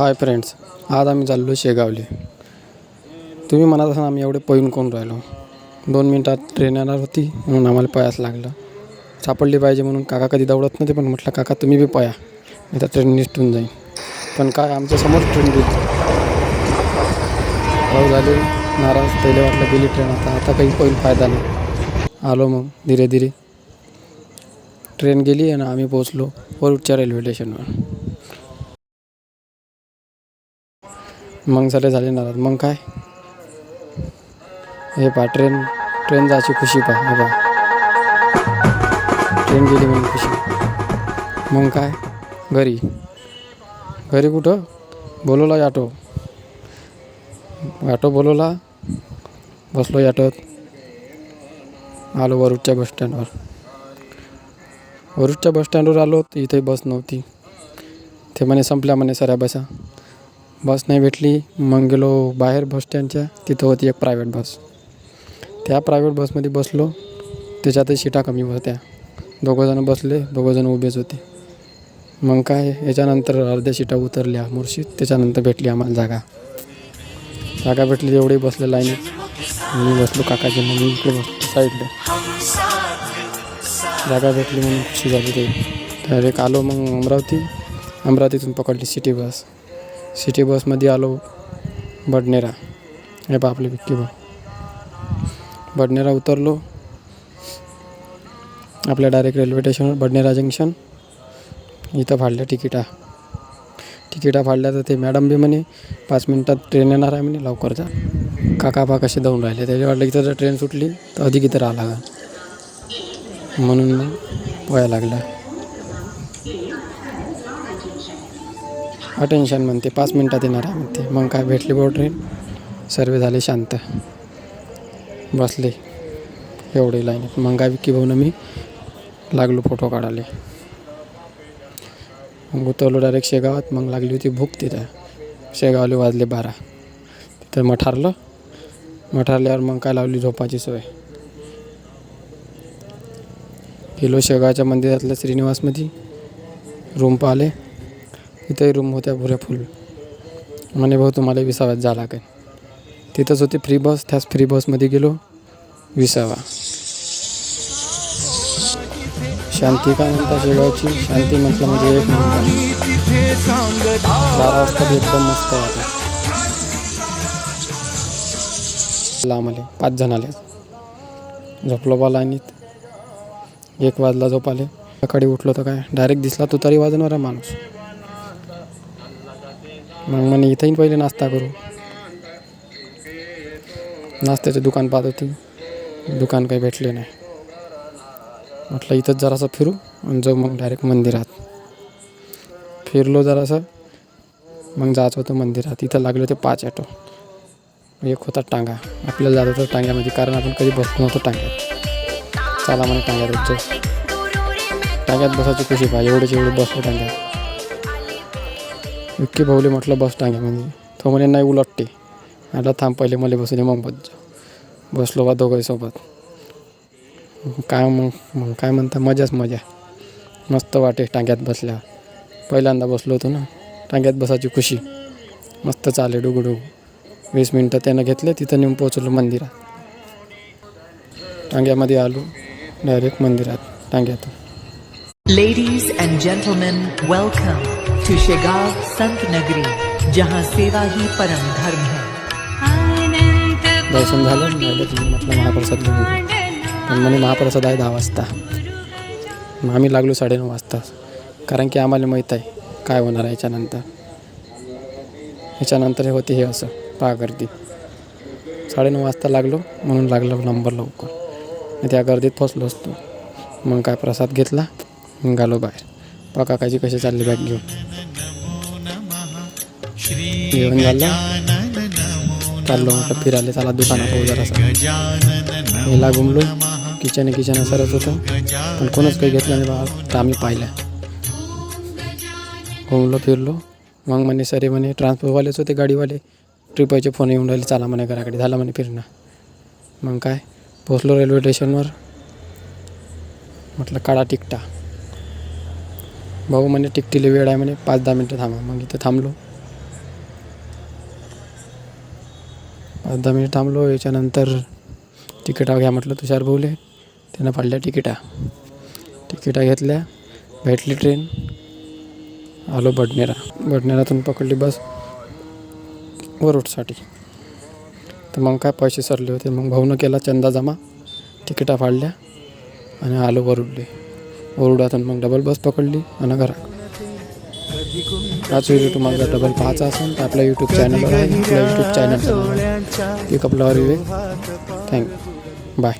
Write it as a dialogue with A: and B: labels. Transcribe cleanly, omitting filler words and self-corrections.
A: Hi friends, आज आम्ही चाललो शेगावले. तुम्ही म्हणत असाल आम्ही एवढे पळून कोण राहिलो. 2 मिनटात ट्रेन येणार होती म्हणून आम्हाला पळायच लागलं. सापडली पाहिजे म्हणून काका कधी दौडत नव्हते, पण म्हटलं काका तुम्ही बी पळा, नाही तर ट्रेन निसटून जाईल. पण काय आमच्या समोर ट्रेन गेली. भाऊ झाले नाराज. पहिले वाटलं गेली ट्रेन, आता काही पळून फायदा नाही. आलो मग धीरे धीरे ट्रेन गेली आणि आम्ही पोचलो वरुडच्या रेल्वे स्टेशनवर. मग झाले नाराज. मग काय हे पहा ट्रेन जायची खुशी पहा. हे पहा ट्रेन गेली म्हणून खुशी. मग काय घरी कुठं बोलवला ऑटो बोलवला. बसलो ऑटोत. आलो वरुडच्या बसस्टँडवर आलो. इथे बस नव्हती. ते म्हणे संपल्या म्हणे साऱ्या बस नाही भेटली. मग गेलो बाहेर बसस्टँडच्या. तिथं होती एक प्रायव्हेट बस. त्या प्रायव्हेट बसमध्ये बसलो. त्याच्यातही सीटा कमी होत्या. दोघंजणं बसले, दोघंजणं उभेच होते. मग काय याच्यानंतर अर्ध्या सीटा उतरल्या मुर्शीद. त्याच्यानंतर भेटली आम्हाला जागा भेटली. एवढे बसले लाईनीत. मी बसलो, काकाची मम्मी इकडे बसलो साईडला. जागा भेटली म्हणून खुशी झाली. ते डायरेक्ट आलो मग अमरावतीतून पकडली सिटी बसमध्ये आलो बडनेरा. हे बा आपले विक्की भाऊ. बडनेरा उतरलो. आपल्या डायरेक्ट रेल्वे स्टेशनवर बडनेरा जंक्शन. इथं फाडल्या तिकिटा फाडल्या. तर ते मॅडम बी म्हणे 5 मिनटात ट्रेन येणार आहे म्हणे, लवकर जा. काका कसे धावून राहिले. त्याच्या वाटलं इथं जर ट्रेन सुटली तर अधिक इथं राहा लागा, म्हणून मग व्हायला लागलं. अटेन्शन म्हणते 5 मिनटात येणार आहे म्हणते. मग काय भेटली बघ ट्रेन. सर्व झाले शांत. बसले एवढे लाईनीत. मग काय विक्की भाऊनं मी लागलो फोटो काढायला. मग उतरलो डायरेक्ट शेगावात. मग लागली होती भूक तिथं. शेगावले वाजले 12. तिथं मठारल्यावर मग काय लावली झोपाची सोय. गेलो शेगावच्या मंदिरातल्या श्रीनिवासमध्ये. रूम पाहिले. तिथंही रूम होत्या भुऱ्या फुल. म्हणे भाऊ तुम्हाला 20व्यात जा लागेल. तिथंच होती फ्री बस. त्याच फ्री बसमध्ये गेलो 20वा. शांती काय म्हणता शेगावची. शांती म्हटलं म्हणजे एक नंबर. 12 वाजता एकदम मस्त वाटलं. आम्हाला 5 जण आले. झोपलो बा लाईनीत. 1 वाजला झोप आले. सकाळी उठलो तर काय डायरेक्ट दिसला तो तरी वाजनवर माणूस. मग म्हणे इथंही पहिले नाश्ता करू. नाश्त्याचे दुकान पाहत होती. दुकान काही भेटले नाही. म्हटलं इथंच जरासं फिरू आणि जाऊ मग डायरेक्ट मंदिरात. फिरलो जरासं. मग जायचं होतं मंदिरात. इथं लागले होते 5 ऑटो. एक होता टांगा. आपल्याला जात होतं टांग्यामध्ये, कारण आपण कधी बसलो नव्हतो टांग्यात. चला म्हणे टांग्यात जाऊ. टांग्यात बसायची खुशी पाहिजे. एवढे बसलो टांग्यात. विक्की भाऊले म्हटलं बस टांग्यामध्ये. तो म्हणे नाही उलटते. आता थांब पहिले मला बसू दे मग बसलो बा दोघंही सोबत. मग काय म्हणता मजा. मस्त वाटे टांग्यात बसल्या. पहिल्यांदा बसलो होतो ना. टांग्यात बसायची खुशी. मस्त चाले डुगुडुगू. 20 मिनटं त्यानं घेतले. तिथं नेऊन पोचलो मंदिरात. टांग्यामध्ये आलो डायरेक्ट मंदिरात टांग्यातून.
B: Ladies and gentlemen, welcome to Shegaon संत नगरी, जहाँ सेवा ही परम धर्म है.
A: दर्शन झालं. म्हटलं महाप्रसाद घेऊन. पण म्हणे महाप्रसाद आहे 10 वाजता. मग आम्ही लागलो 9:30 वाजता. कारण की आम्हाला माहीत आहे काय होणार आहे याच्यानंतर हे होते हे असं पहा गर्दी. 9:30 वाजता लागलो म्हणून लागलं नंबर लवकर. त्या गर्दीत फसलो असतो. मग काय प्रसाद घेतला. निघालो बाहेर. पहा काकाची कशी चालली बॅग घेऊन. जेवण झालं. चाललो म्हटलं फिरायला. चला दुकानात पाहू जरासं. हिला घुमलो. किचन सरच होतं, पण कोणच काही घेतलं नाही बा. तर आम्ही पाहिलं. घुमलो फिरलो. मग म्हणे सरे म्हणे ट्रान्सपोर्टवालेच होते गाडीवाले. ट्रिपाचे फोन येऊन राहिले. चला म्हणे घराकडे. झालं म्हणे फिरणं. मग काय पोचलो रेल्वे स्टेशनवर. म्हटलं काढा तिकटा. भाऊ म्हणे तिकटीला वेळ आहे म्हणे 5-10 मिनटं थांबा. मग इथं थांबलो. 10 मिनिट थांबलो. याच्यानंतर तिकिटा घ्या म्हटलं तुषार भाऊले. त्यानं फाडल्या तिकिटा घेतल्या. भेटली ट्रेन. आलो बडनेरातून पकडली बस वरुडसाठी. तर मग काय पैसे सरले होते. मग भाऊनं केला चंदा जमा. तिकिटा फाडल्या आणि आलो वरुडातून मग डबल बस पकडली आणि घरात. हाच व्हिडिओ तुम्हाला जर डबल पाहायचा असेल तर आपल्या यूट्यूब चॅनलवर आहे. आपल्या यूट्यूब चॅनलचं नाव आहे पिकअप लॉरी विवेक. थँक्यू. बाय.